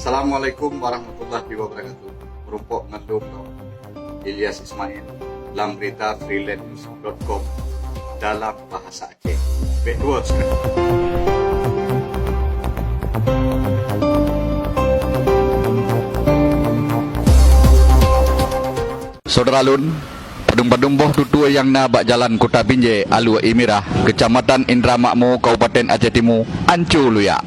Assalamualaikum warahmatullahi wabarakatuh. Merumpok ngandung Ilyas Ismail dalam berita freelancenews.com dalam bahasa Aceh. Backwards. Saudara Lun, padung-padung boh tutua yang na bak jalan Kota Binjai, Alu Emirah, Kecamatan Indra Makmur, Kabupaten Aceh Timur, Ancu Luya.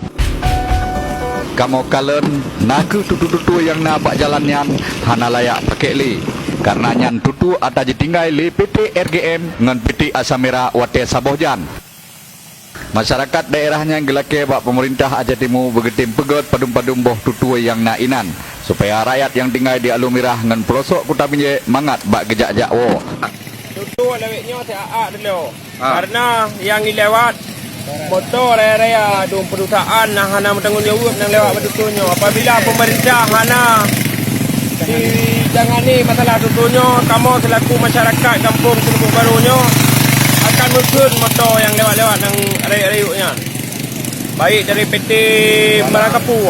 Kamu kalen naku tutu-tutu yang na bak jalan yan hana layak pakai li. Karena nyan tutu ada ditinggai li PT RGM ngan PT Asamera Wate Sabohjan. Masyarakat daerahnya gelake bak pemerintah Aceh Timur begetim pegot padum-padum boh tutu yang na inan supaya rakyat yang tinggal di Alumirah ngan pelosok Kota Binjai mangat bak gejak-jak wo. Tutu lewatnya tak dulu. Karena yang lewat motor raya dum perusahaan nah hana bertanggung jawab nang lewat betutunya. Apabila pemerintah hana ditangani masalah tutunya, kamu selaku masyarakat kampung Selubuk Barunya akan muncul motor yang lewat-lewat nang raya-rayuknya. Baik dari PT Marakapu.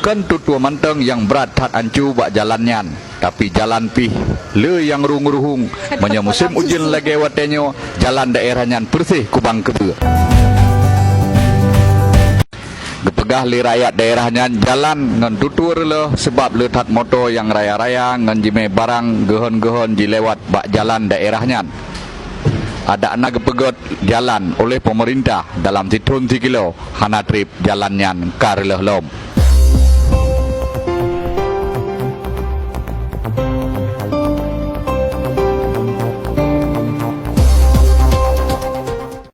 Kan tutua manteng yang berat hat ancu bak jalannya, tapi jalan pih le yang rung-ruhung menya musim ujian lagi watenyo jalan daerahnya bersih kubang kebe. Gepegah li rakyat daerahnya jalan ngan tutur le sebab le tat moto yang raya-raya ngan jime barang gehon-gehon dilewat bak jalan daerahnya. Ada anak gepegot jalan oleh pemerintah dalam titun 3 kilo hana trip jalannya kareleh lom.